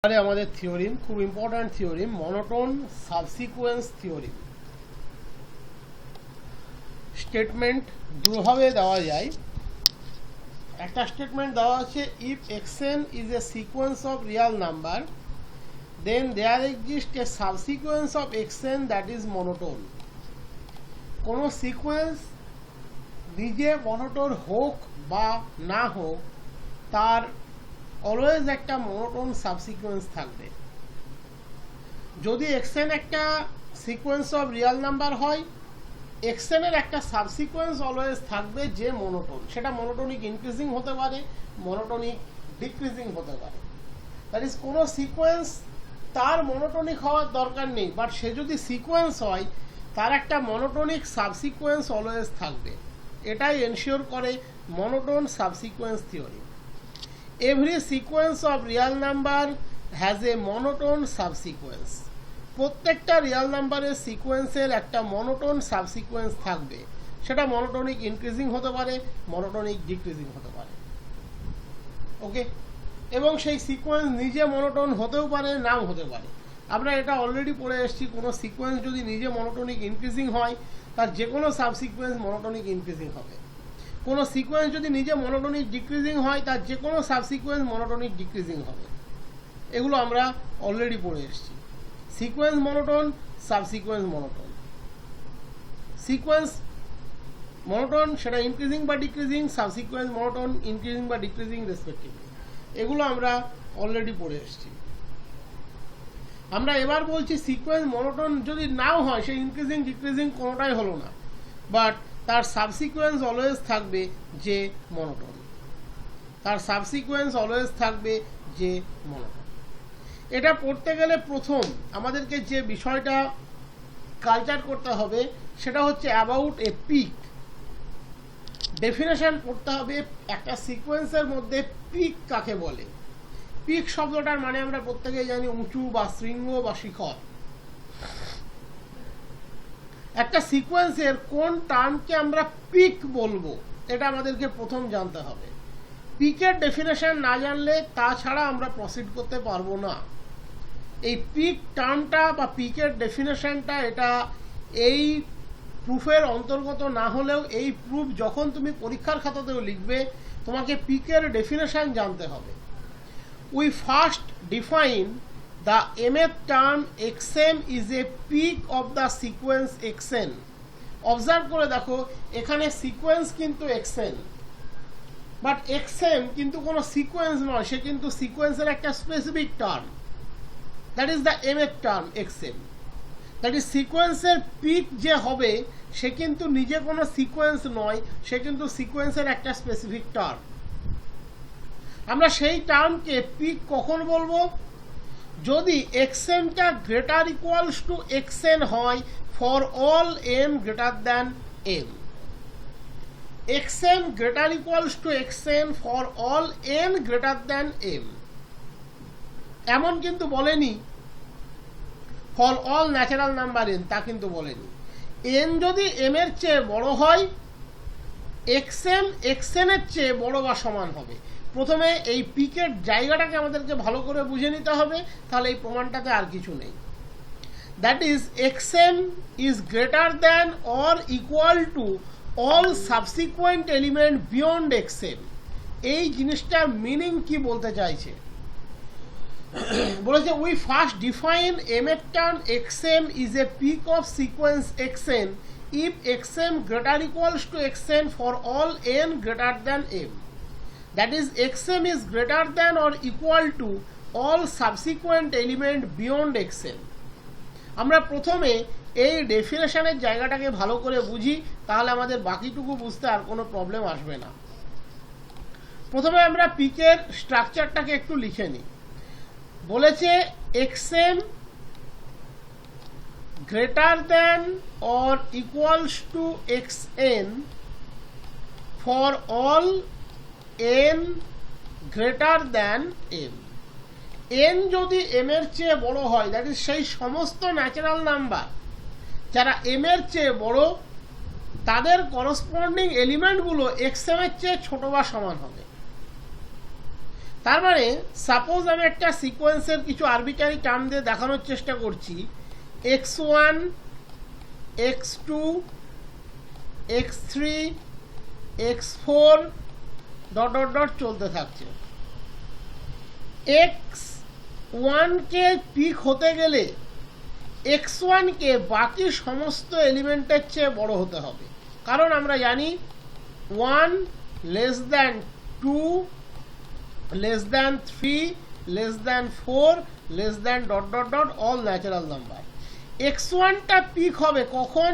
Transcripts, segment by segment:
আমাদের থিওরিম খুব important theorem, monotone subsequence theorem. Statement দুভাবে দেওয়া যায়। একটা স্টেটমেন্ট দেওয়া আছে, if xn is a sequence of real number then there exist a subsequence of xn that is monotone. কোনো সিকোয়েন্স নিজে মনোটোন হোক বা না হোক, তার অলওয়েজ একটা মনোটোন সাবসিকুয়েন্স থাকবে। যদি xn একটা সিকোয়েন্স অফ রিয়াল নাম্বার হয়, xn এর একটা সাবসিকুয়েন্স অলওয়েজ থাকবে যে মনোটোন। সেটা মনোটোনিক ইনক্রিজিং হতে পারে, মনোটোনিক ডিক্রিজিং হতে পারে। দ্যাট ইজ কোনো সিকোয়েন্স তার মনোটোনিক হওয়ার দরকার নেই, বাট সে যদি সিকোয়েন্স হয় তার একটা মনোটোনিক সাবসিকুয়েন্স অলওয়েজ থাকবে। এটাই এনশিওর করে monotone subsequence theory. Every sequence of real number has a monotone subsequence. প্রত্যেকটা রিয়াল নাম্বারের সিকোয়েন্সের একটা মনোটোন সাবসিকুয়েন্স থাকবে। সেটা মনোটোনিক ইনক্রিজিং হতে পারে, মনোটোনিক ডিক্রিজিং হতে পারে। ওকে, এবং সেই সিকোয়েন্স নিজে মনোটোন হতেও পারে, নাও হতে পারে। আমরা এটা অলরেডি পড়ে এসেছি, কোনো সিকোয়েন্স যদি নিজে মনোটোনিক ইনক্রিজিং হয় তার যে কোনো সাবসিকুয়েন্স মনোটোনিক ইনক্রিজিং হবে। কোনো সিকোয়েন্স যদি নিজে মনোটোনিক ডিক্রিজিং হয় তার যে কোনো সাবসিকুয়েন্স মনোটোনিক ডিক্রিজিং হবে। এগুলো আমরা অলরেডি পড়ে এসেছি। Sequence monotone, subsequence monotone. Sequence monotone সেটা ইনক্রিজিং বা ডিক্রিজিং, সাবসিকুয়েন্স মনোটোন ইনক্রিজিং বা ডিক্রিজিং রেসপেক্টিভলি। এগুলো আমরা অলরেডি পড়ে এসেছি। আমরা এবার বলছি সিকোয়েন্স মনোটোন যদি নাও হয়, সে ইনক্রিজিং ডিক্রিজিং কোনোটাই হলো না, বাট তার সাবসিকুয়েন্স অলওয়েজ থাকবে যে মনোটোন। তার সাবসিকুয়েন্স অলওয়েজ থাকবে যে মনোটোন। এটা পড়তে গেলে প্রথম আমাদেরকে যে বিষয়টা কালচার করতে হবে সেটা হচ্ছে অ্যাবাউট এ পিক। ডেফিনেশন পড়তে হবে একটা সিকোয়েন্সের মধ্যে পিক কাকে বলে। পিক শব্দটার মানে আমরা প্রত্যেকেই জানি উঁচু বা শৃঙ্গ বা শিখর। একটা সিকোয়েন্সের কোন টার্মকে আমরা পিক বলবো এটা আমাদেরকে প্রথম জানতে হবে। পিকের ডেফিনেশন না জানলে তাছাড়া আমরা প্রসিড করতে পারবো না। এই পিক টার্মটা বা পিকের ডেফিনেশনটা এটা এই প্রুফের অন্তর্গত না হলেও এই প্রুফ যখন তুমি পরীক্ষার খাতাতেও লিখবে তোমাকে পিকের ডেফিনেশন জানতে হবে। We first define the mth term xm is a peak of the sequence xn. Observe করে দেখো, এখানে সিকোয়েন্স কিন্তু xn, বাট xm কিন্তু কোনো সিকোয়েন্স নয়, সে কিন্তু সিকোয়েন্সের একটা specific term. That is the mth term xm। That is সিকোয়েন্সের পিক যে হবে সে কিন্তু নিজে কোনো সিকোয়েন্স নয়, সে কিন্তু সিকোয়েন্সের একটা স্পেসিফিক টার্ম। আমরা সেই টার্মকে পিক কখন বলবো? যদি xm টা গ্রেটার ইকুয়ালস টু xn হয় for all m greater than m। xm greater equals two xn for all n greater than m। এমন কিন্তু বলেনি for all natural number n, তা কিন্তু বলেনি। n যদি m এর চেয়ে বড় হয়, xm xn এর চেয়ে বড় বা সমান হবে। প্রথমে এই পিকের জায়গাটাকে আমাদেরকে ভালো করে বুঝে নিতে হবে, তাহলে এই প্রমাণটাতে আর কিছু নেই। That is xm is greater than or equal to all subsequent element beyond xm। এই জিনিসটার মিনিং কি বলতে চাইছে? বলেছে we first define mth term xm is a peak of sequence xn if xm greater equals to xn for all n greater than m. That is xm is greater than or equal to all subsequent element beyond xm. আমরা প্রথমে এই ডেফিনেশনের জায়গাটাকে ভালো করে বুঝি, তাহলে আমাদের বাকিটুকু বুঝতে আর কোনো প্রবলেম আসবে না। প্রথমে আমরা পিকের স্ট্রাকচারটাকে একটু লিখে নিই। বলেছে xm greater than or equals to xn for all n greater than m. n যদি m এর চেয়ে বড় হয়, দ্যাট ইজ সেই সমস্ত ন্যাচারাল নাম্বার যারা m এর চেয়ে বড় তাদের করসপন্ডিং এলিমেন্টগুলো xm এর চেয়ে ছোট বা সমান হবে। তার মানে সাপোজ আমি একটা সিকোয়েন্সের কিছু আরবিটারি টার্ম দিয়ে দেখানোর চেষ্টা করছি, x1 x2 x3 x4 dot dot dot চলতে থাকছে। x1 কে পিক হতে গেলে x1 কে বাকি সমস্ত এলিমেন্টের চেয়ে বড় হতে হবে, কারণ আমরা জানি 1 less than 2 less than 3 less than 4 less than dot dot dot all natural number। x1 টা পিক হবে কখন?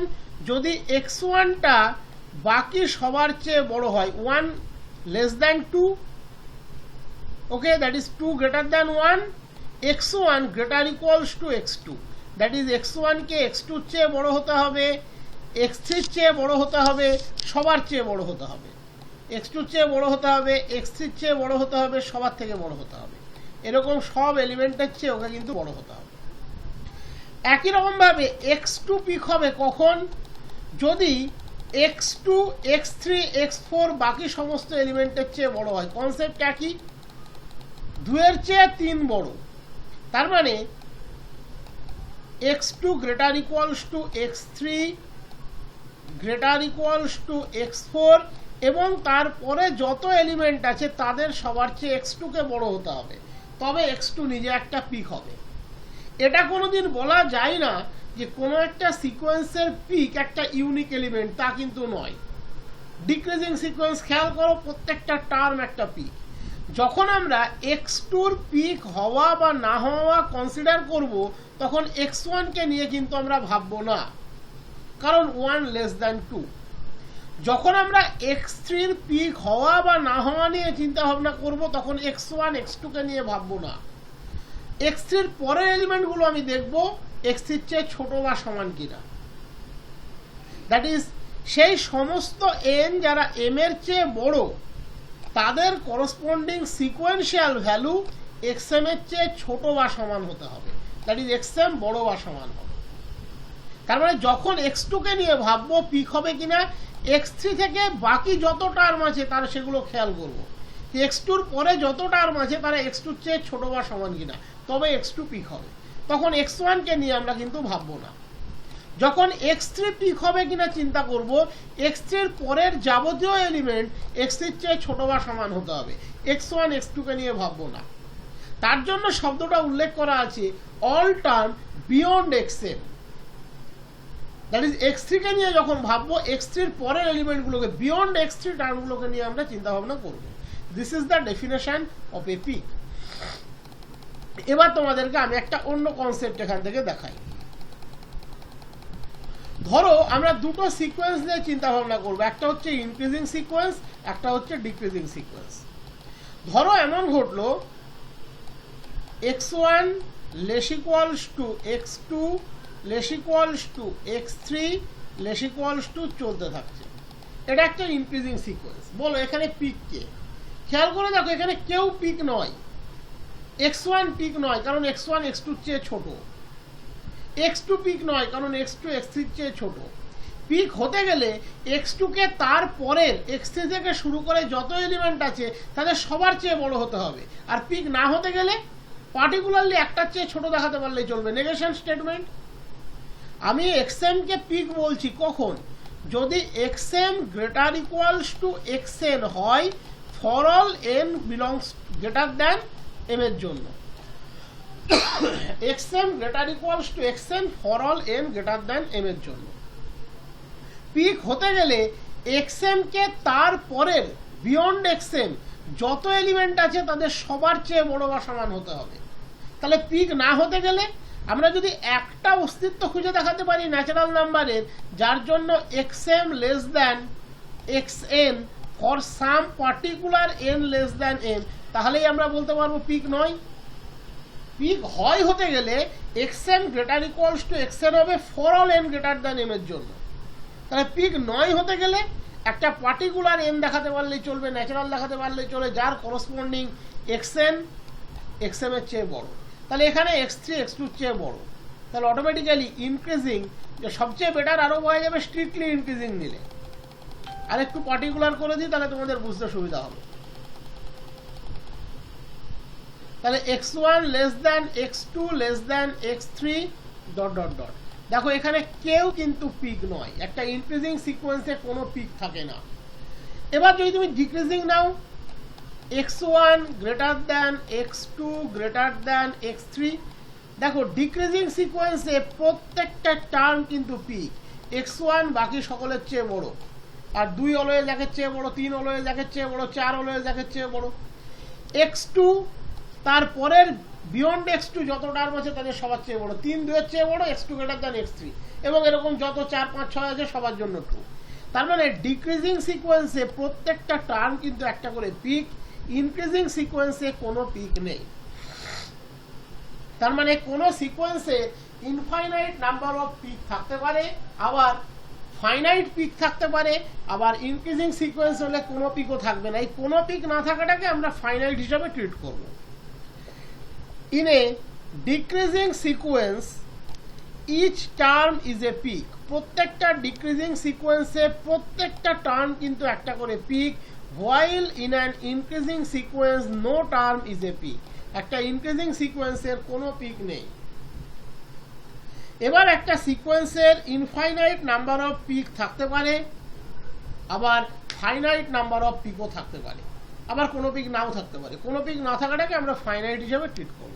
যদি x1 টা বাকি সবার চেয়ে বড় হয়, 1 less than 2, okay, that is 2 greater than 1, x1 greater equals to x2, that is x1 K x2 চেয়ে বড় হতে হবে, x3 চেয়ে বড় হতে হবে, সবার চেয়ে বড় হতে হবে, x2 চেয়ে বড় হতে হবে, x3 চেয়ে বড় হতে হবে, সবার থেকে বড় হতে হবে, এরকম সব এলিমেন্টের চেয়ে ওকে কিন্তু বড় হতে হবে। একই রকম ভাবে x2 পিক হবে কখন? যদি x2 x3 x4 বাকি সমস্ত এলিমেন্টের চেয়ে বড় হয়। কনসেপ্ট একই, 2 এর চেয়ে 3 বড়, তার মানে x2 greater equals to x3 greater equals to x4 এবং তারপরে যত এলিমেন্ট আছে তাদের সবার চেয়ে x2 কে বড় হতে হবে, তবে x2 নিজে একটা পিক হবে। এটা কোনোদিন বলা যায় না যে কোনো একটা সিকোয়েন্সের পিক একটা ইউনিক এলিমেন্ট, তা কিন্তু নয়। ডিক্রিজিং সিকোয়েন্স খেয়াল করো, প্রত্যেকটা টার্ম একটা পিক। যখন আমরা x2 পিক হওয়া বা না হওয়া কনসিডার করব, তখন x1 কে নিয়ে কিন্তু আমরা ভাববো না, কারণ 1 লেস দ্যান 2। যখন আমরা x3 এর পিক হওয়া বা না হওয়া নিয়ে চিন্তা ভাবনা করব, তখন x1 x2 কে নিয়ে ভাববো না। x3 এর পরের এলিমেন্টগুলো আমি দেখব x3 এর চেয়ে ছোট বা সমান কিনা, দ্যাট ইজ সেই সমস্ত n যারা m এর চেয়ে বড় তাদের করসপন্ডিং সিকোয়েন্সিয়াল ভ্যালু xm এর চেয়ে ছোট বা সমান হতে হবে, দ্যাট ইজ xm বড় বা সমান হবে। তার মানে যখন x2 কে নিয়ে ভাববো পিক হবে কিনা, x3 থেকে বাকি যত টার্ম আছে তার সেগুলো খেয়াল করব, x2 এর পরে যত টার্ম আছে তারা x2 এর চেয়ে ছোট বা সমান কিনা, তবে x2 পিক হবে। তখন x1 কে নিয়ে আমরা কিন্তু ভাববো না। যখন x3 পিক হবে কিনা চিন্তা করব, x3 এর পরের যাবতীয় এলিমেন্ট x3 এর চেয়ে ছোট বা সমান হতে হবে, x1 x2 কে নিয়ে ভাববো না। তার জন্য শব্দটা উল্লেখ করা আছে all term beyond xm, that is x3 কে নিয়ে যখন ভাববো x3 এর পরের এলিমেন্টগুলোকে, বিয়ন্ড x3 টার্মগুলোকে নিয়ে আমরা চিন্তা ভাবনা করব। This is the definition of a peak. এবার তোমাদেরকে আমি একটা অন্য কনসেপ্ট এখান থেকে দেখাই। ধরো আমরা দুটো সিকোয়েন্স নিয়ে চিন্তা ভাবনা করবো, একটা হচ্ছে ইনক্রিজিং সিকোয়েন্স, একটা হচ্ছে ডিক্রিজিং সিকোয়েন্স। ধরো এমন ঘটলো x1 less equals two x2 less equals two x3 less equals two চলতে থাকছে। এটা একটা ইনক্রিজিং সিকোয়েন্স। বলো এখানে পিক কে? খেয়াল করে দেখো, এখানে কেউ পিক নয়, x1 পিক নয় কারণ x1 x2 এর চেয়ে ছোট, x2 পিক নয় কারণ x2 x3 এর চেয়ে ছোট। পিক হতে গেলে x2 কে তার পরের x3 থেকে শুরু করে যত এলিমেন্ট আছে তাদের সবার চেয়ে বড় হতে হবে। আর পিক না হতে গেলে পার্টিকুলারলি একটার চেয়ে ছোট দেখাতে পারলেই চলবে, নেগেশন স্টেটমেন্ট। আমি xm কে পিক বলছি কখন? যদি xm greater equals two xn হয় for all n belongs greater than m এর জন্য। xm greater equals to xn for all n greater than m এর জন্য। পিক হতে গেলে xm কে তার পরের বিয়ন্ড xm যত এলিমেন্ট আছে তাদের সবার চেয়ে বড় বা সমান হতে হবে। তাহলে পিক না হতে গেলে আমরা যদি একটা অস্তিত্ব খুঁজে দেখাতে পারি ন্যাচারাল নাম্বারের যার জন্য xm less than xn for some particular n less than m, তাহলেই আমরা বলতে পারবো পিক নয়। পিক হয় হতে গেলে xm greater equals two xn হবে for all n greater than m এর জন্য। তাহলে পিক নয় হতে গেলে একটা পার্টিকুলার n দেখাতে পারলেই চলবে, ন্যাচারাল দেখাতে পারলেই চলে যার করসপন্ডিং xn xm এর চেয়ে বড়। তাহলে এখানে x3 x2 এর চেয়ে বড়, তাহলে অটোমেটিক্যালি ইনক্রিজিং যে সবচেয়ে বেটার আরো বলা যাবে স্ট্রিক্টলি ইনক্রিজিং নিলে। আর একটু পার্টিকুলার করে দিই তাহলে তোমাদের বুঝতে সুবিধা হবে। তাহলে x1 less than x2 less than x3 dot dot dot. দেখো এখানে কেউ কিন্তু পিক নয়, একটা ইনক্রিজিং সিকোয়েন্সে কোনো পিক থাকে না। এবার যদি তুমি ডিক্রিজিং নাও, x1 greater than x2 greater than x3, দেখো ডিক্রিজিং সিকোয়েন্সে প্রত্যেকটা টার্ম কিন্তু পিক। x1 বাকি সকলের চেয়ে বড়, আর 2 অলওয়েজ একের চেয়ে বড়, 3 অলওয়েজ একের চেয়ে বড়, 4 অলওয়েজ একের চেয়ে বড়। x2 তারপরের বিয়ন্ড x2 যত টার্ম আছে তাদের সবার চেয়ে বড়, 3 2 এর চেয়ে বড়, x2 গ্রেটার দ্যান x3, এবং এরকম যত 4 5 6 আছে সবার জন্য 2। তার মানে ডিক্রিজিং সিকোয়েন্সে প্রত্যেকটা টার্ম কিন্তু একটা করে পিক, ইনক্রিজিং সিকোয়েন্সে কোনো পিক নেই। তার মানে কোনো সিকোয়েন্সে ইনফাইনাইট নাম্বার অফ পিক থাকতে পারে, আবার ফাইনাইট পিক থাকতে পারে, আবার ইনক্রিজিং সিকোয়েন্স হলে কোনো পিকও থাকবে না। এই কোনো পিক না থাকাটাকে আমরা ফাইনাইট হিসাবে ট্রিট করব। In a decreasing sequence each term is a peak. প্রত্যেকটা ডিক্রিজিং সিকোয়েন্সে প্রত্যেকটা টার্ম কিন্তু একটা করে peak, while in an increasing sequence no term is a peak। একটা ইনক্রিজিং সিকোয়েন্সের কোনো পিক নেই। এবার একটা সিকোয়েন্সের ইনফাইনাইট নাম্বার অফ পিক থাকতে পারে, আবার ফাইনাইট নাম্বার অফ পিকও থাকতে পারে, আবার কোনো পিক নাও থাকতে পারে। কোনো পিক না থাকাটাকে আমরা ফাইনাইট হিসেবে ট্রিট করব।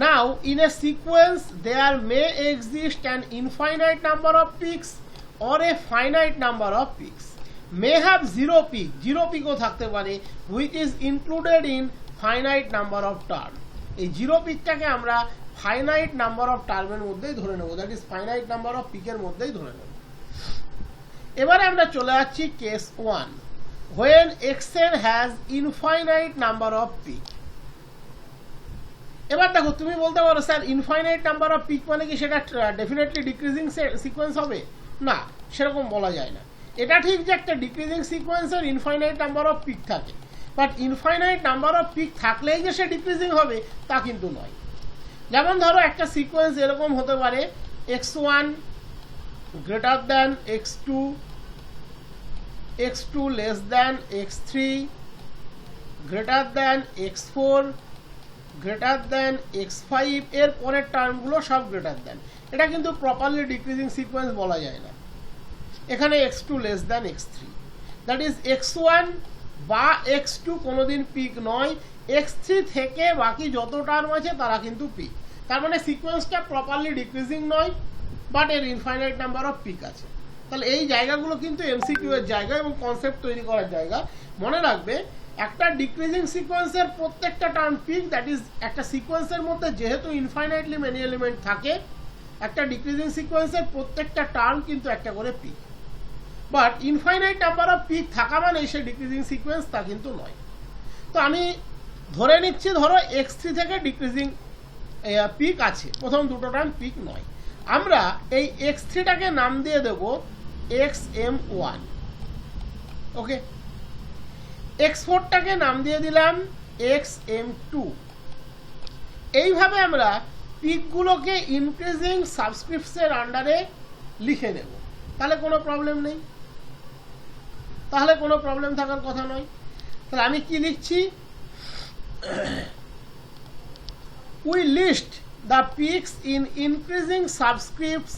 Now in a sequence there may exist an infinite number of peaks or a finite number of peaks. may have zero peak, zero peak ও থাকতে পারে, which is included in finite number of term। এই zero পিকটাকে আমরা finite number of টার্মের মধ্যেই ধরে নেব, that is finite number of পিকের মধ্যেই ধরে নেব। এবারে আমরা চলে যাচ্ছি case 1, when xn has infinite number of peak। এবার দেখো তুমি বলতে পারো sir infinite number of peak মানে কি সেটা ডেফিনেটলি ডিক্রিজিং সিকোয়েন্স হবে? না, সেরকম বলা যায় না। এটা ঠিক যে একটা ডিক্রিজিং সিকোয়েন্সের ইনফাইনাইট নাম্বার অফ পিক থাকে, but infinite number of peak থাকলেই যে সে ডিক্রিজিং হবে তা কিন্তু নয়। যেমন ধরো একটা সিকোয়েন্স এরকম হতে পারে x1 greater than x2, x2 less than x3, greater than x4, greater than x5, এর পরের টার্মগুলো সব গ্রেটার দ্যান। এটা কিন্তু প্রপারলি ডিক্রিজিং সিকোয়েন্স বলা যায় না। এখানে x2 less than x3, that is x1 বা x2 কোনোদিন পিক নয়, x3 থেকে বাকি যত টার্ম আছে তারা কিন্তু পিক। তার মানে সিকোয়েন্সটা প্রপারলি ডিক্রিজিং নয়, বাট এর ইনফাইনাইট নাম্বার অফ পিক আছে। তাহলে এই জায়গাগুলো কিন্তু এমসিকিউ এর জায়গা এবং কনসেপ্ট তৈরি করার জায়গা। মনে রাখবে একটা ডিক্রিজিং সিকোয়েন্সের প্রত্যেকটা টার্ম পিক, দ্যাট ইজ একটা সিকোয়েন্সের মধ্যে যেহেতু ইনফাইনাইটলি মেনি এলিমেন্ট থাকে, একটা ডিক্রিজিং সিকোয়েন্সের প্রত্যেকটা টার্ম কিন্তু একটা করে peak. But infinite number of peak থাকা মানে সে ডিক্রিজিং সিকোয়েন্স তা কিন্তু নয়। তো আমি ধরে নিচ্ছি ধরো x3 থেকে ডিক্রিজিং পিক আছে, প্রথম দুটো টার্ম পিক নয়। আমরা এই x3টাকে নাম দিয়ে দেব xm1, ওকে। x4টাকে নাম দিয়ে দিলাম xm2। এইভাবে আমরা পিকগুলোকে ইনক্রিজিং সাবস্ক্রিপ্টসের আন্ডারে লিখে নেব, তাহলে কোনো প্রবলেম নেই, তাহলে কোনো প্রবলেম থাকার কথা নয়। তাহলে আমি কি লিখছি, we list the peaks in increasing subscripts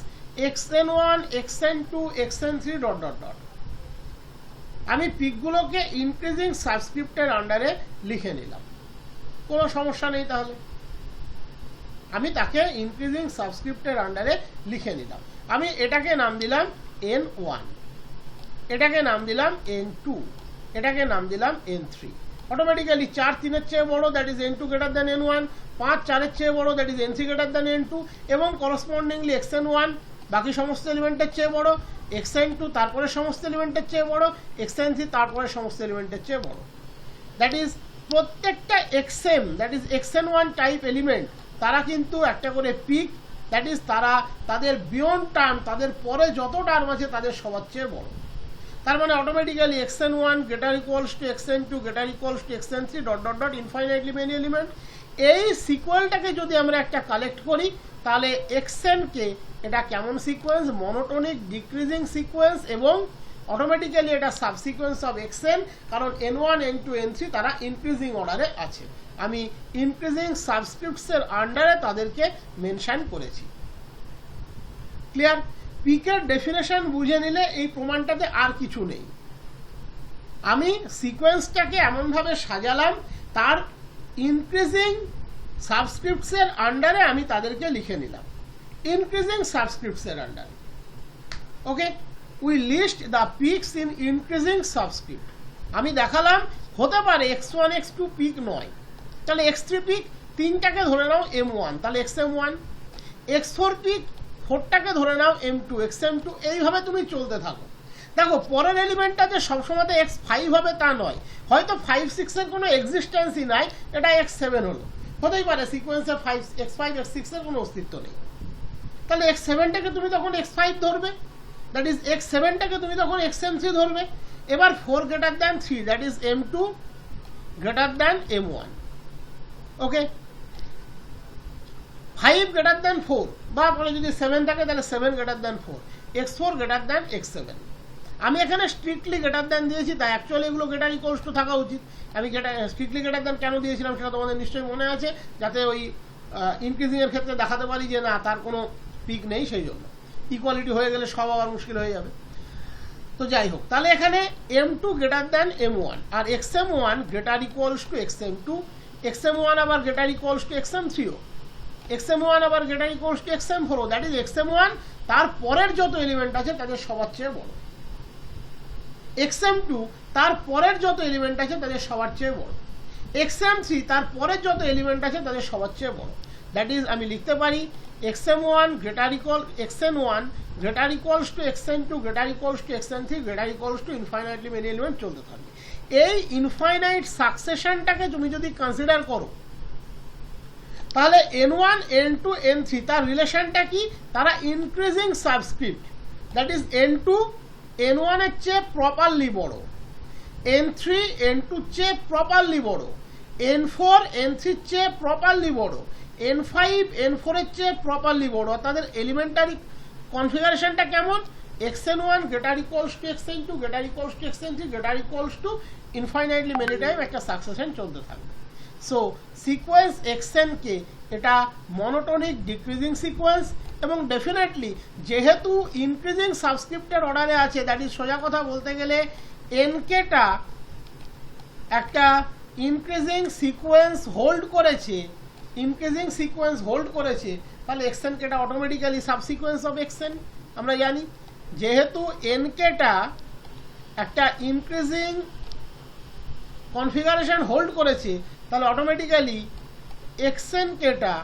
xn1 xn2 xn3 dot dot dot. আমি পিকগুলোকে ইনক্রিজিং সাবস্ক্রিপ্টের আন্ডারে লিখে নিলাম, কোনো সমস্যা নেই। তাহলে আমি তাকে ইনক্রিজিং সাবস্ক্রিপ্টের আন্ডারে লিখে নিলাম। আমি এটাকে নাম দিলাম n1, এটাকে নাম দিলাম n2, এটাকে নাম দিলাম n3। অটোমেটিক্যালি 4 3 এর চেয়ে বড়, that is n2 greater than n1, 5 4 এর চেয়ে বড়, that is n3 greater than n2, এবং করসপন্ডিংলি xn1 বাকি সমস্ত এলিমেন্টের চেয়ে বড়, xn2 তারপরে সমস্ত এলিমেন্টের চেয়ে বড়, xn3 তারপরে সমস্ত এলিমেন্টের চেয়ে বড়। দ্যাট ইজ প্রত্যেকটা xm, that is xn1 type element, তারা কিন্তু একটা করে পিক, দ্যাট ইজ তারা তাদের বিয়ন্ড টার্ম, তাদের পরে যত টার্ম আছে তাদের সবার চেয়ে বড়। তার মানে automatically xn1 greater equals two xn2 greater equals two xn3 dot dot dot infinitely many element. এই সিকোয়েলটাকে যদি আমরা একটা কালেক্ট করি তাহলে xn কে এটা কেমন সিকোয়েন্স, মনোটোনিক ডিক্রিজিং সিকোয়েন্স, এবং অটোমেটিক্যালি এটা সাবসিকোয়েন্স অফ xn, কারণ n1 n2 n3 তারা ইনক্রিজিং অর্ডারে আছে। আমি ইনক্রিজিং সাবস্ক্রিপ্টসের আন্ডারে তাদেরকে মেনশন করেছি। ক্লিয়ার? পিকের ডেফিনেশন বুঝে নিলে এই প্রমাণটাতে আর কিছু নেই। আমি সিকোয়েন্সটাকে এমনভাবে সাজালাম, তার ইনক্রিজিং সাবস্ক্রিপ্টসের আন্ডারে আমি তাদেরকে লিখে নিলাম, ইনক্রিজিং সাবস্ক্রিপ্টসের আন্ডারে। Okay, we list the peaks in increasing subscript. আমি দেখালাম হতে পারে x1 x2 পিক নয়, তাহলে x3 পিক, 3টাকে ধরে নাও m1, তাহলে xm1, x4 পিক, 4টাকে ধরে নাও m2, xm2, এইভাবে তুমি চলতে থাকো। দেখো পরের এলিমেন্টটা যে সবসময় x5 হবে তা নয়, হয়তো 5 6 এর কোনো এক্সিস্টেন্সই নাই, এটা x7 হলো, হতেই পারে সিকোয়েন্সে x5 x6 এর কোনো অস্তিত্ব নেই। তাহলে x7টাকে তুমি তখন x5 ধরবে, দ্যাট ইজ x7টাকে তুমি তখন xm3 ধরবে। এবার 4 greater than 3, that is m2 greater than m1। Okay, 5 greater than 4, বা পরে যদি 7 থাকে তাহলে 7 greater than 4, x4 greater than x7। আমি এখানে স্ট্রিক্টলি গ্রেটার দ্যান দিয়েছি, তাই অ্যাকচুয়ালি এগুলো গ্রেটার ইকুয়ালস টু থাকা উচিত। আমি স্ট্রিক্টলি গ্রেটার দ্যান কেন দিয়েছিলাম সেটা তোমাদের নিশ্চয়ই মনে আছে, যাতে ওই ইনক্রিজিং এর ক্ষেত্রে দেখাতে পারি যে না তার কোনো পিক নেই, সেই জন্য। ইকুয়ালিটি হয়ে গেলে সব আবার মুশকিল হয়ে যাবে। তো যাই হোক, তাহলে এখানে m2 গ্রেটার দ্যান m1 আর xm1 greater equals to xm2, xm1 আবার greater equals to xm3, xm1 আবার greater equals to xm4, that is xm1 তার পরের যত এলিমেন্ট আছে তাদের সবার চেয়ে বড়, xm2 তার পরের যত এলিমেন্ট আছে তাদের সবার চেয়ে বড়, xm3 তার পরের যত এলিমেন্ট আছে তাদের সবার চেয়ে বড়। দ্যাট ইজ আমি লিখতে পারি xm1 greater equal xn1 greater equals two xn2 greater equals two xn3 greater equals two infinitely many element চলতে থাকবে। এই ইনফাইনাইট সাকসেশনটাকে তুমি যদি কনসিডার করো, তাহলে n1 n2 n3 তার রিলেশনটা কি? তারা increasing subscript, that is n2 n1 এর চেয়ে প্রপারলি বড়, n3 n2 এর চেয়ে প্রপারলি বড়, n4 n3 এর চেয়ে প্রপারলি বড়, n5 n4 এর চেয়ে প্রপারলি বড়। তাদের এলিমেন্টারি কনফিগারেশনটা কেমন? xn1 greater equals two xn2 greater equals two xn3 greater equals two infinitely many time একটা সাকসেশন চলতে থাকবে। সো সিকোয়েন্স xn কে এটা মনোটোনিক ডিক্রিজিং সিকোয়েন্স, এবং ডেফিনেটলি যেহেতু ইনক্রিজিং সাবস্ক্রিপ্টের অর্ডারে আছে, দ্যাট ইজ সোজা কথা বলতে গেলে nkটা একটা ইনক্রিজিং সিকোয়েন্স হোল্ড করেছে, ইনক্রিজিং সিকোয়েন্স হোল্ড করেছে, তাহলে xn কেটা অটোমেটিক্যালি সাবসিকোয়েন্স অফ xn। আমরা জানি যেহেতু nkটা একটা ইনক্রিজিং কনফিগারেশন হোল্ড করেছে, তাহলে অটোমেটিক্যালি xn কেটা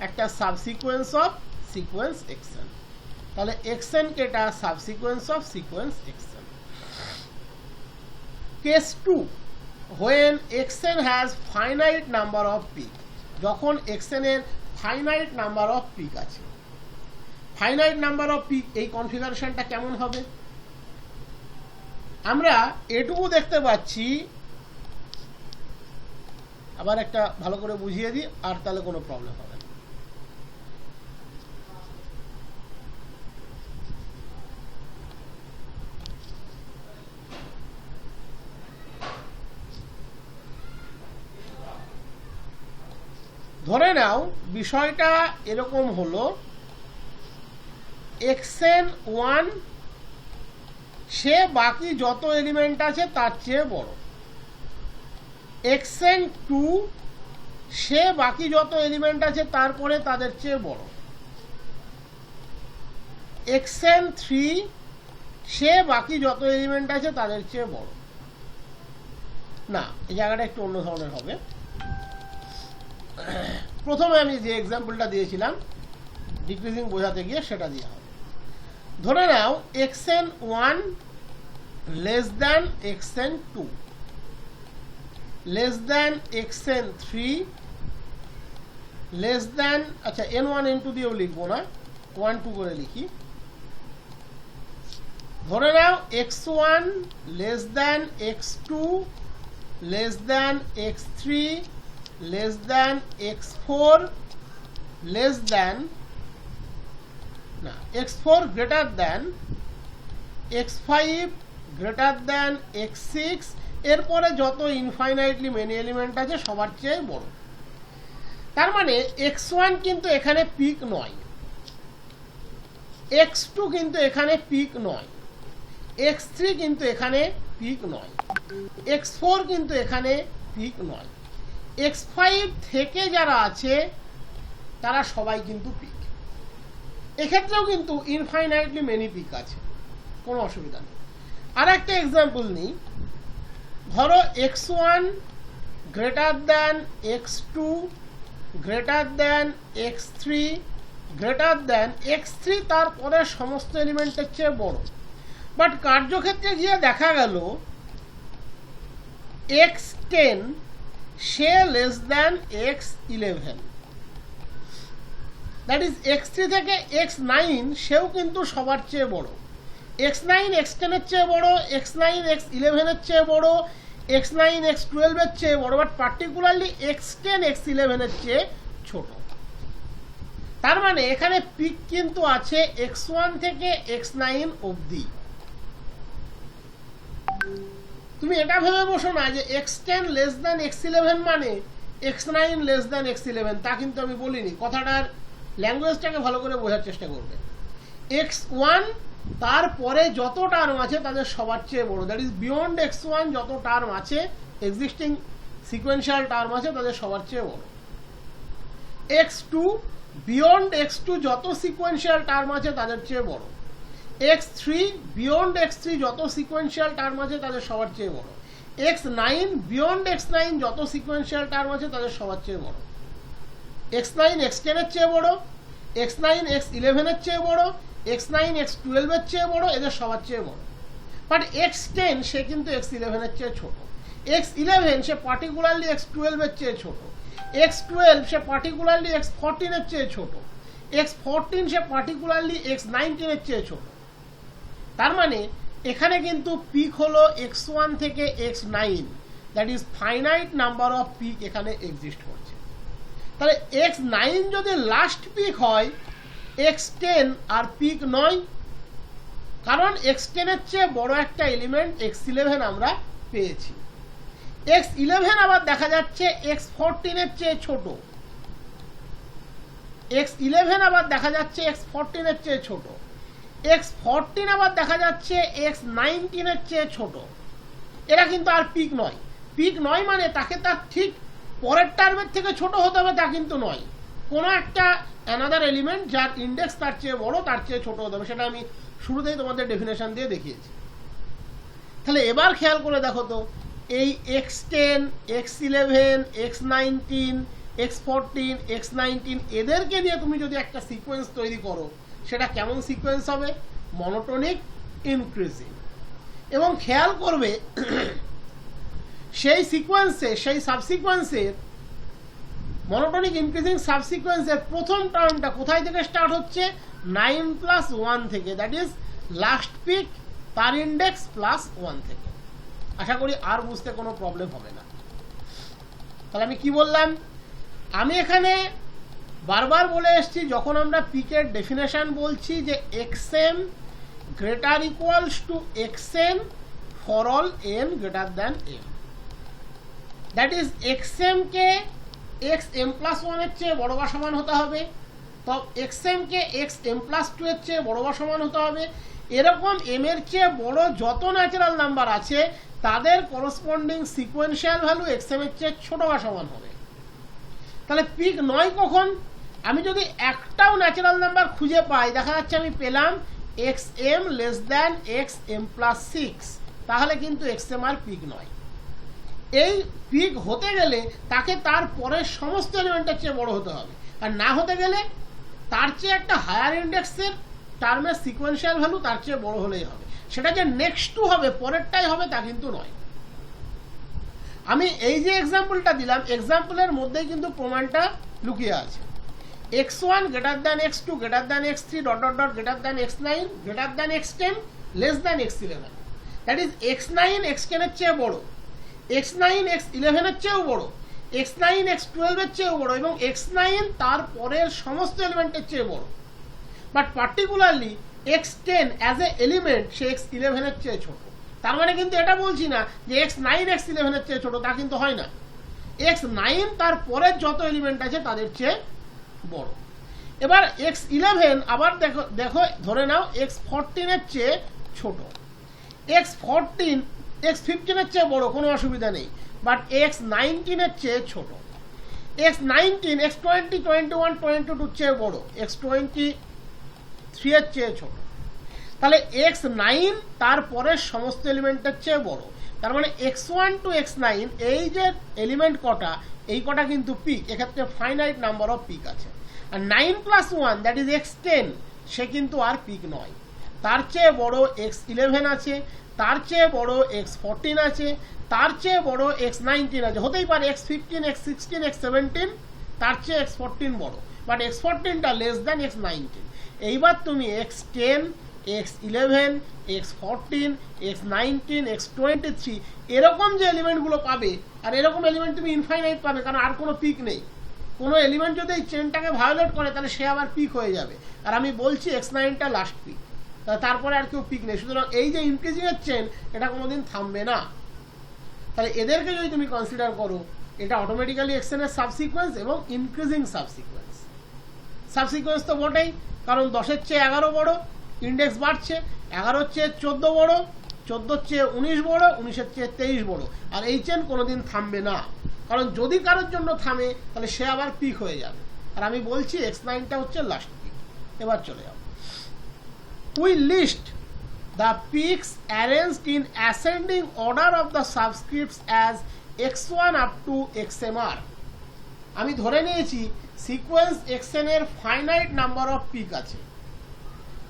একটা সাবসিকোয়েন্স অফ সিকোয়েন্স xn, তাহলে xn কেটা সাবসিকোয়েন্স of sequence xn। Case 2, when xn has finite number of peak, যখন xn এর ফাইনাইট নাম্বার অফ পিক আছে। ফাইনাইট নাম্বার অফ পিক এই কনফিগারেশনটা কেমন হবে? আমরা এটুকু দেখতে পাচ্ছি, আবার একটা ভালো করে বুঝিয়ে দিই, আর তাহলে কোনো প্রবলেম হবে না। ধরে নাও বিষয়টা এরকম হলো, xn1 সে বাকি যত এলিমেন্ট আছে তার চেয়ে বড়, xn2 সে বাকি যত এলিমেন্ট আছে তারপরে তাদের চেয়ে বড়, xn3 সে বাকি যত এলিমেন্ট আছে তাদের চেয়ে বড়। না, এই জায়গাটা একটু অন্য ধরনের হবে। প্রথমে আমি যে এক্সাম্পলটা দিয়েছিলাম ডিক্রিজিং বোঝাতে গিয়ে সেটা দিয়ে হবে। ধরে নাও xn1 less than xn2 less than xn3 less than, আচ্ছা n1 n2 দিয়েও লিখবো না, 1 2 করে লিখি। ধরে নাও x1 less than x2 less than x3 less than x4 less than, না x4 greater than x5 greater than x6, এরপরে যত ইনফাইনাইটলি মেনি এলিমেন্ট আছে সবার চেয়ে বড়। তার মানে x1 কিন্তু এখানে পিক নয়, x2 কিন্তু এখানে পিক নয়, x3 কিন্তু এখানে পিক নয়, x4 কিন্তু এখানে পিক নয়, x5 থেকে যারা আছে তারা সবাই কিন্তু পিক। এক্ষেত্রেও কিন্তু ইনফাইনাইটলি মেনি পিক আছে, কোনো অসুবিধা নেই। আর একটা এক্সাম্পল নিই, ধরো x1 greater than x2 greater than x3 greater than x3, তারপরে সমস্ত এলিমেন্টের চেয়ে বড়। বাট কার্যক্ষেত্রে গিয়ে দেখা গেল x10 say less than x11, that is x3 থেকে x9 সেও কিন্তু সবার চেয়ে বড়, x9 x10 এর চেয়ে বড়, x9 x11 এর চেয়ে বড়, x9 x12 এর চেয়ে বড়, বাট পার্টিকুলারলি x10 x11 এর চেয়ে ছোট। তার মানে এখানে পিক কিন্তু আছে x1 থেকে x9 অবধি। তুমি এটা ভেবে বসো না যে x10 লেস দ্যান x11 মানে x9 লেস দ্যান x11, তা কিন্তু আমি বলিনি। কথাটার ল্যাঙ্গুয়েজটাকে ভালো করে বোঝার চেষ্টা করবে। x1 তারপরে যত টার্ম আছে তাদের সবার চেয়ে বড়, দ্যাট ইজ বিয়ন্ড x1 যত টার্ম আছে, এক্সিস্টিং সিকোয়েন্সিয়াল টার্ম আছে, তাদের সবার চেয়ে বড়। x2 বিয়ন্ড x2 যত সিকোয়েন্সিয়াল টার্ম আছে তাদের চেয়ে বড়। x3 বিয়ন্ড x3 যত সিকোয়েন্সিয়াল টার্ম আছে তাদের সবার চেয়ে বড়। x9 বিয়ন্ড x9 যত সিকোয়েন্সিয়াল টার্ম আছে তাদের সবার চেয়ে বড়। x9 x10 এর চেয়ে বড়, x9 x11 এর চেয়ে বড়, x9 x12 এর চেয়ে বড়, এদের সবার চেয়ে বড়। বাট x10 সে কিন্তু x11 এর চেয়ে ছোট, x11 সে পার্টিকুলারলি x12 এর চেয়ে ছোট, x12 সে পার্টিকুলারলি x14 এর চেয়ে ছোট, x14 সে পার্টিকুলারলি x19 এর চেয়ে ছোট। তার মানে এখানে কিন্তু পিক হলো x1 থেকে x9, that is finite number of peak এখানে এক্সিস্ট করছে। তাহলে x9 যদি লাস্ট পিক হয়, x10 আর পিক নয়, কারণ x10 এর চেয়ে বড় একটা এলিমেন্ট x11 আমরা পেয়েছি। x11 আবার দেখা যাচ্ছে x14 এর চেয়ে ছোট, x11 আবার দেখা যাচ্ছে x14 এর চেয়ে ছোট, x14 আবার দেখা যাচ্ছে x19 এর চেয়ে ছোট। এরা কিন্তু আর পিক নয়। পিক নয় মানে তাকে তার ঠিক পরের টার্মের থেকে ছোট হতে হবে তা কিন্তু নয়, কোনো একটা অ্যানাদার এলিমেন্ট যার ইন্ডেক্স তার চেয়ে বড় তার চেয়ে ছোট হতে হবে, সেটা আমি শুরুতেই তোমাদের ডেফিনেশন দিয়ে দেখিয়েছি। তাহলে এবার খেয়াল করে দেখো তো, এই x10 x11 x19 x14 x19 এদেরকে নিয়ে তুমি যদি একটা সিকোয়েন্স তৈরি করো, সেটা কেমন সিকোয়েন্স হবে? Monotonic increasing. এবং খেয়াল করবে সেই সিকোয়েন্সে, সেই সাবসিকোয়েন্সের মনোটোনিক ইনক্রিজিং সাবসিকোয়েন্সের প্রথম টার্মটা কোথায় থেকে স্টার্ট হচ্ছে? 9+1 থেকে, দ্যাট ইজ লাস্ট পিক তার ইন্ডেক্স +1 থেকে। আশা করি আর বুঝতে কোনো প্রবলেম হবে না। তাহলে আমি কি বললাম? আমি এখানে বারবার বলে এসেছি, যখন আমরা পিকের ডেফিনেশন বলছি যে xm greater equals two xn for all n greater than m, that is xm K xm+1 এর চেয়ে বড় বা সমান হতে হবে, তো xm কে xm+2 এর চেয়ে বড় বা সমান হতে হবে। এরকম m এর চেয়ে বড় যত ন্যাচারাল নাম্বার আছে তাদের করসপন্ডিং সিকোয়েন্সিয়াল ভ্যালু xm এর চেয়ে ছোট বা সমান হবে। তাহলে পিক নয় কখন? আমি যদি একটাও ন্যাচারাল নাম্বার খুঁজে পাই, দেখা যাচ্ছে আমি পেলাম xm লেস দ্যান xm+6, তাহলে কিন্তু xm আর পিক নয়। এই পিক হতে গেলে তাকে তার পরের সমস্ত এলিমেন্টের চেয়ে বড় হতে হবে, আর না হতে গেলে তার চেয়ে একটা হায়ার ইন্ডেক্সের টার্মের সিকোয়েন্সিয়াল ভ্যালু তার চেয়ে বড় হলেই হবে। সেটা যে নেক্সট টু হবে, পরেরটাই হবে, তা কিন্তু নয়। আমি এই যে এক্সাম্পলটা দিলাম, এক্সাম্পলের মধ্যেই কিন্তু প্রমাণটা লুকিয়ে আছে। x1 greater than x2 greater than x3 dot dot dot greater than x9 greater than x10 less than x11, that is x9 x10 এর চেয়ে বড়, x9 x11 এর চেয়েও বড়, x9 x12 এর চেয়েও বড়, এবং x9 তার পরের সমস্ত এলিমেন্টের চেয়ে বড়। But particularly x10 as a element say x11 এর চেয়ে ছোট। তার মানে কিন্তু এটা বলছি না যে x9 x11 এর চেয়ে ছোট, তা কিন্তু হয় না। x9 তার পরের যত এলিমেন্ট আছে তাদের চেয়ে বড়। এবার x11 আবার দেখো দেখো ধরে নাও x14 এর চেয়ে ছোট, x14 x15 এর চেয়ে বড়, কোনো অসুবিধা নেই, বাট x19 এর চেয়ে ছোট, x19 x20 21 22 চেয়ে বড়, x23 এর চেয়ে ছোট। তাহলে x9 তারপরের সমস্ত এলিমেন্টের চেয়ে বড়, তার মানে x1 টু x9 এই যে এলিমেন্ট কটা, এই কটা কিন্তু পিক, এক্ষেত্রে ফাইনাইট নাম্বার অফ পিক আছে। আর 9 প্লাস 1 দ্যাট ইজ x10 সে কিন্তু আর পিক নয়, তার চেয়ে বড় x11 আছে, তার চেয়ে বড় x14 আছে, তার চেয়ে বড় x19 আছে, হতেই পারে x15 x16 x17 তার চেয়ে x14 বড়, বাট x14টা লেস দ্যান x19। এইবার তুমি x10 x11 x14 x19 x23 এরকম যে এলিমেন্টগুলো পাবে, আর এরকম এলিমেন্ট তুমি ইনফাইনাইট পাবে, কারণ আর কোনো পিক নেই। কোনো এলিমেন্ট যদি এই চেনটাকে ভায়োলেট করে তাহলে সে আবার পিক হয়ে যাবে, আর আমি বলছি x9টা লাস্ট পিক, তারপরে আর কেউ পিক নেই। সুতরাং এই যে ইনক্রিজিং এর চেন এটা কোনোদিন থামবে না। তাহলে এদেরকে যদি তুমি কনসিডার করো, এটা অটোমেটিক্যালি xn এর সাবসিকোয়েন্স এবং ইনক্রিজিং সাবসিকোয়েন্স। সাবসিকোয়েন্স তো বটেই, কারণ 10-এর চেয়ে 11 বড়, ইন্ডেক্স বাড়ছে, 11-এর চেয়ে 14 বড়, 14-এর চেয়ে 19 বড়, 19-এর চেয়ে 23 বড়, আর এই চেন কোনোদিন থামবে না, কারণ যদি কারোর জন্য থামে তাহলে সে আবার পিক হয়ে যাবে। আর আমি বলছি x9টা হচ্ছে লাস্ট পিক। এবার চলে যাও, we list the peaks arranged in ascending order of the subscripts as x1 up to xmr। আমি ধরে নিয়েছি সিকোয়েন্স xn এর ফাইনাইট নাম্বার অফ পিক আছে।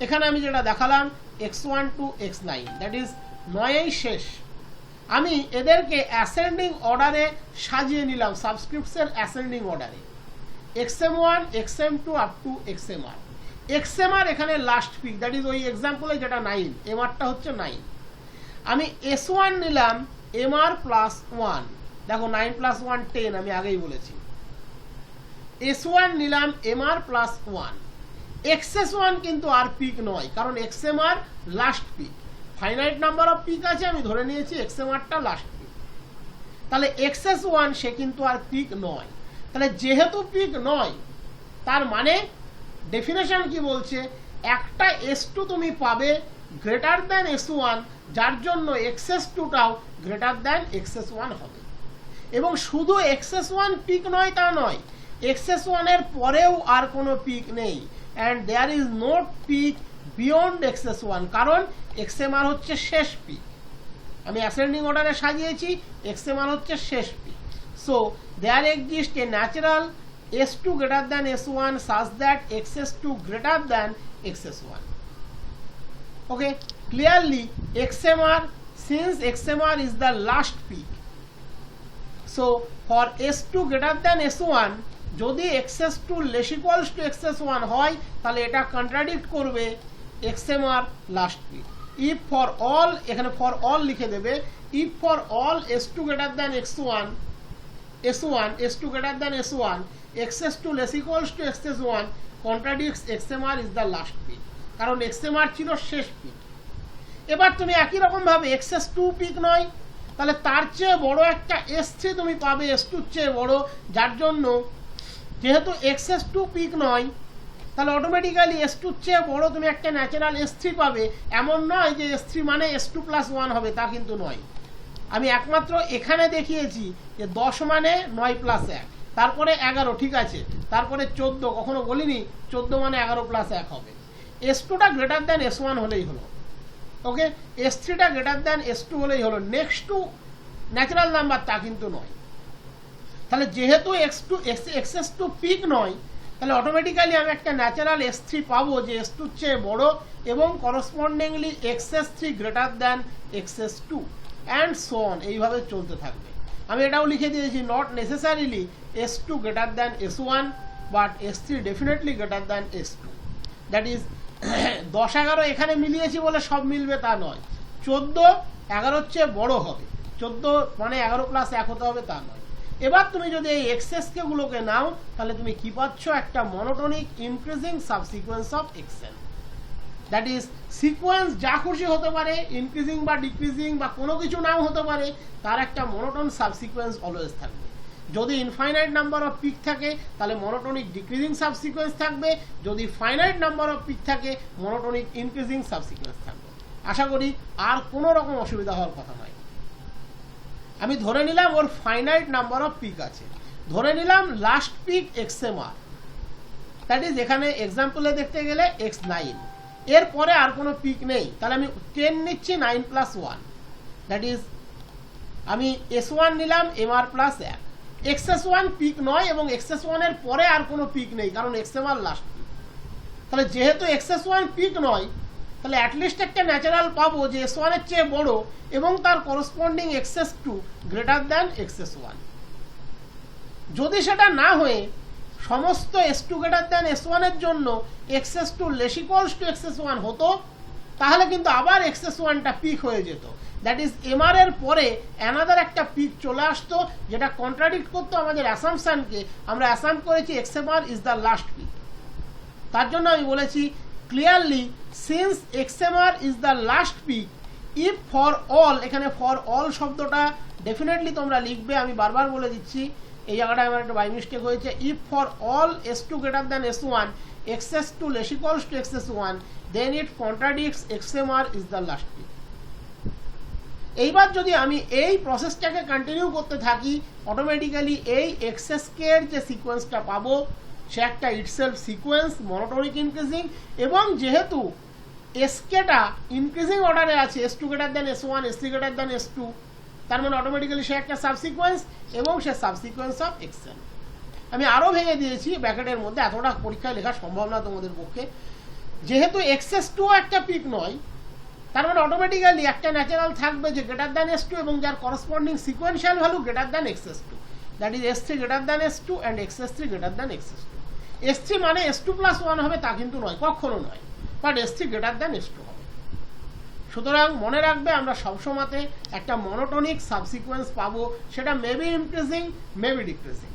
এখানে আমি যেটা দেখালাম x1 two x9 that is 9এই শেষ। আমি এদেরকে অ্যাসেন্ডিং অর্ডারে সাজিয়ে নিলাম, সাবস্ক্রিপ্টসের অ্যাসেন্ডিং অর্ডারে, xm1 xm2 up to xmr। xmr এখানে লাস্ট পিক, দ্যাট ইজ ওই এক্সাম্পলে যেটা 9, mrটা হচ্ছে 9। আমি s1 নিলাম mr প্লাস 1, দেখো 9 প্লাস 1 10, আমি আগেই বলেছি। s1 নিলাম mr প্লাস 1, xs1 কিন্তু আর পিক নয়, কারণ xmr last peak, finite number of peak আছে, আমি ধরে নিয়েছি xmrটা লাস্ট পিক। তাহলে xs1 সে কিন্তু আর পিক নয়। তাহলে যেহেতু পিক নয়, তার মানে ডেফিনেশন কি বলছে, একটা s2 তুমি পাবে গ্রেটার দ্যান s1, যার জন্য xs2টাও গ্রেটার দ্যান xs1 হবে। এবং শুধু xs1 পিক নয় তা নয়, xs1 এর পরেও আর কোনো পিক নেই, and there is no peak beyond xs1, কারণ xmr হচ্ছে শেষ পিক। আমি অ্যাসেন্ডিং অর্ডারে সাজিয়েছি, xmr হচ্ছে শেষ peak. So there exists a natural s2 greater than s1 such that xs2 greater than xs1. Okay, clearly xmr, since xmr is the last peak, so for s2 greater than s1 যদি xs2 less equals to xs1 হয় তাহলে এটা contradict করবে xmr last peak. if for all, এখানে for all লিখে দেবে, if for all s2 greater than s1 s2 greater than s1 xs2 less equals to xs1 contradicts xmr is the last peak, কারণ xmr ছিল শেষ pick. এবার তুমি একই রকম ভাবে xs2 পিক নয়, তাহলে তার চেয়ে বড় একটা s3 তুমি পাবে s2 এর চেয়ে বড়, যার জন্য যেহেতু xs2 পিক নয়, তাহলে অটোমেটিক্যালি s2 এর চেয়ে বড় তুমি একটা ন্যাচারাল s3 পাবে। এমন নয় যে s3 মানে s2 প্লাস 1 হবে, তা কিন্তু নয়। আমি একমাত্র এখানে দেখিয়েছি যে 10 মানে 9 প্লাস 1, তারপরে 11, ঠিক আছে, তারপরে 14, কখনো বলিনি 14 মানে 11 প্লাস 1 হবে। s2টা গ্রেটার দ্যান s1 হলেই হলো, ওকে, s3টা গ্রেটার দ্যান s2 হলেই হলো, নেক্সট টু ন্যাচারাল নাম্বার তা কিন্তু নয়। তাহলে যেহেতু xs2 পিক নয়, তাহলে অটোমেটিক্যালি আমি একটা ন্যাচারাল s3 পাবো যে s2 এর চেয়ে বড়, এবং করসপন্ডিংলি xs3 greater than xs2 and so on, এইভাবে চলতে থাকবে। আমি এটাও লিখে দিয়েছি, not necessarily s2 greater than s1, but s3 definitely greater than s2। That is 10-11 এখানে মিলিয়েছি বলে সব মিলবে তা নয়, 14-11 চেয়ে বড় হবে, 14 মানে 11 প্লাস 1 হতে হবে তা নয়। এবার তুমি যদি এই এক্সএসকে গুলোকে নাও, তাহলে তুমি কি পাচ্ছ, একটা monotonic increasing সাবসিকোয়েন্স of xn। That is sequence যা খুশি হতে পারে, ইনক্রিজিং বা ডিক্রিজিং বা কোনো কিছু নাও হতে পারে, তার একটা মনোটোন সাবসিকোয়েন্স অলওয়েজ থাকবে। যদি ইনফাইনাইট নাম্বার অফ পিক থাকে তাহলে মনোটোনিক ডিক্রিজিং সাবসিকোয়েন্স থাকবে, যদি ফাইনাইট নাম্বার অফ পিক থাকে মনোটোনিক ইনক্রিজিং সাবসিকোয়েন্স থাকবে। আশা করি আর কোনো রকম অসুবিধা হওয়ার কথা নয়। আমি ধরে নিলাম ওর ফাইনাইট নাম্বার অফ পিক আছে, ধরে নিলাম last peak XMR, that is এখানে এক্সাম্পলে দেখতে গেলে X9, এরপরে আর কোনো পিক নেই, তাহলে আমি 10 নিচ্ছি 9+1, দ্যাট ইজ আমি S1 নিলাম MR+1। XS1 পিক নয় এবং XS1 এর পরে আর কোনো পিক নেই, কারণ XMR লাস্ট পিক। তাহলে যেহেতু XS1 পিক নয়, তাহলে অ্যাটলিস্ট একটা ন্যাচারাল পাবো যে S1 এর চেয়ে বড় এবং তার corresponding XS2 greater than XS1। যদি সেটা না হয়ে সমস্ত S2 গ্রেটার দ্যান S1 এর জন্য XS2 less equals to XS1 হতো, তাহলে কিন্তু আবার XS1টা পিক হয়ে যেত, দ্যাট ইজ MR এর পরে অ্যানাদার একটা পিক চলে আসতো, যেটা কন্ট্রাডিক্ট করতো আমাদের অ্যাসাম্পশনকে। আমরা অ্যাসাম্প করেছি XMR is the last peak. তার জন্য আমি বলেছি clearly since XMR is the last peak, if for all, এখানে ফর অল শব্দটা ডেফিনেটলি তোমরা লিখবে, আমি বারবার বলে দিচ্ছি, এই জায়গাটায় আমার একটা বাই মিস্টেক হয়েছে। If for all S2 greater than S1 XS2 less equals to XS1 then it contradicts XMR is the last peak. এইবার যদি আমি এই প্রসেসটাকে কন্টিনিউ করতে থাকি, অটোমেটিক্যালি এই XSK এর যে সিকোয়েন্সটা পাবো সে একটা ইটসেলফ সিকোয়েন্স মনোটোনিক ইনক্রিজিং, এবং যেহেতু SKটা ইনক্রিজিং অর্ডারে আছে, S2 greater than S1 S3 greater than S2, তার মানে অটোমেটিক্যালি সে একটা সাবসিকোয়েন্স এবং সে সাবসিকোয়েন্স অফ XN। আমি আরও ভেঙে দিয়েছি ব্র্যাকেটের মধ্যে, এতটা পরীক্ষায় লেখা সম্ভব না তোমাদের পক্ষে। যেহেতু XS2 একটা পিক নয়, তার মানে অটোমেটিক্যালি একটা ন্যাচারাল থাকবে যে গ্রেটার দ্যান S2 এবং যার corresponding sequential value greater than XS2, that is S3 greater than S2 and XS3 greater than XS2। S3 মানে S2+1 হবে তা কিন্তু নয়, কখনো নয়, but S3 greater than S2 হবে। সুতরাং মনে রাখবে আমরা সবসময়তে একটা মনোটোনিক সাবসিকোয়েন্স পাবো, সেটা মেবি ইনক্রিজিং মেবি ডিক্রিজিং।